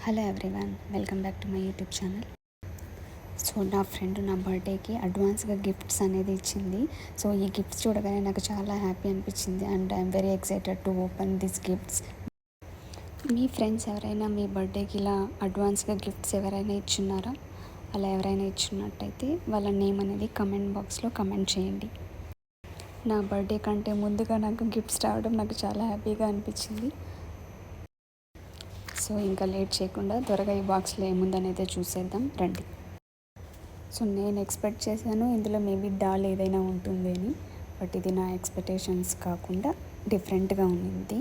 Hello everyone, welcome back to my YouTube channel. So నా friend నా బర్త్డేకి అడ్వాన్స్గా గిఫ్ట్స్ అనేది ఇచ్చింది. సో ఈ గిఫ్ట్స్ చూడగానే నాకు చాలా హ్యాపీ అనిపించింది and I'm very excited to open this gifts. Me friends ఎవరైనా మీ బర్త్డేకి ఇలా అడ్వాన్స్గా గిఫ్ట్స్ ఎవరైనా ఇచ్చున్నారా? అలా ఎవరైనా ఇచ్చినట్టయితే వాళ్ళ నేమ్ అనేది కమెంట్ బాక్స్లో కమెంట్ చేయండి. నా బర్త్డే కంటే ముందుగా నాకు గిఫ్ట్స్ రావడం నాకు చాలా హ్యాపీగా అనిపించింది. సో ఇంకా లేట్ చేయకుండా త్వరగా ఈ బాక్స్లో ఏముందనేది చూసేద్దాం రండి. సో నేను ఎక్స్పెక్ట్ చేశాను ఇందులో మేబీ డాల్ ఏదైనా ఉంటుంది అని, బట్ ఇది నా ఎక్స్పెక్టేషన్స్ కాకుండా డిఫరెంట్గా ఉంది.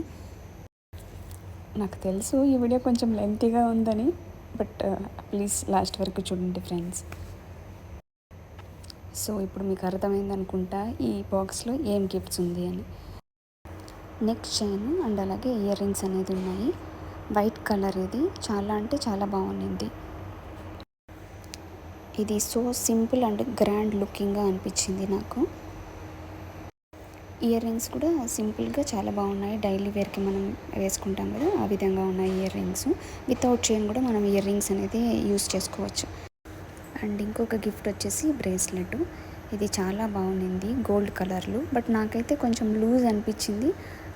నాకు తెలుసు ఈ వీడియో కొంచెం లెంతీగా ఉందని, బట్ ప్లీజ్ లాస్ట్ వరకు చూడండి ఫ్రెండ్స్. సో ఇప్పుడు మీకు అర్థమైంది అనుకుంటా ఈ బాక్స్లో ఏం గిఫ్ట్స్ ఉంది అని. నెక్ చైన్ అండ్ అలాగే ఇయర్ రింగ్స్ అనేది ఉన్నాయి. వైట్ కలర్, ఇది చాలా అంటే చాలా బాగుంది. ఇది సో సింపుల్ అండ్ గ్రాండ్ లుకింగ్గా అనిపించింది నాకు. ఇయర్ రింగ్స్ కూడా సింపుల్గా చాలా బాగున్నాయి. డైలీ వేర్కి మనం వేసుకుంటాం కదా, ఆ విధంగా ఉన్నాయి ఇయర్ రింగ్స్. వితౌట్ చైన్ కూడా మనం ఇయర్ రింగ్స్ అనేది యూస్ చేసుకోవచ్చు. అండ్ ఇంకొక గిఫ్ట్ వచ్చేసి బ్రేస్లెట్. ఇది చాలా బాగుంది, గోల్డ్ కలర్లో. బట్ నాకైతే కొంచెం లూజ్ అనిపించింది.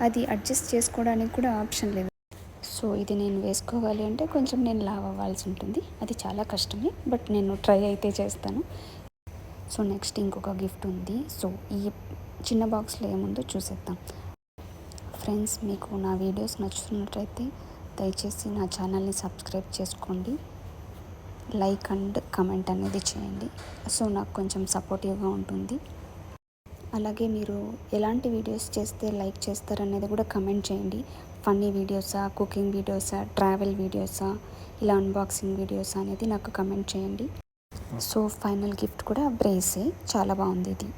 అది అడ్జస్ట్ చేసుకోవడానికి కూడా ఆప్షన్ లేదు. సో ఇది నేను వేసుకోవాలి అంటే కొంచెం నేను లావ్ అవ్వాల్సి ఉంటుంది. అది చాలా కష్టమే, బట్ నేను ట్రై అయితే చేస్తాను. సో నెక్స్ట్ ఇంకొక గిఫ్ట్ ఉంది. సో ఈ చిన్న బాక్స్లో ఏముందో చూసేద్దాం. ఫ్రెండ్స్, మీకు నా వీడియోస్ నచ్చుతున్నట్లయితే దయచేసి నా ఛానల్ని సబ్స్క్రైబ్ చేసుకోండి, లైక్ అండ్ కమెంట్ అనేది చేయండి. సో నాకు కొంచెం సపోర్టివ్గా ఉంటుంది. అలాగే మీరు ఎలాంటి వీడియోస్ చేస్తే లైక్ చేస్తారనేది కూడా కమెంట్ చేయండి. ఫన్నీ వీడియోసా, కుకింగ్ వీడియోసా, ట్రావెల్ వీడియోసా, ఇలా అన్బాక్సింగ్ వీడియోసా అనేది నాకు కమెంట్ చేయండి. సో ఫైనల్ గిఫ్ట్ కూడా బ్రేసే, చాలా బాగుంది ఇది.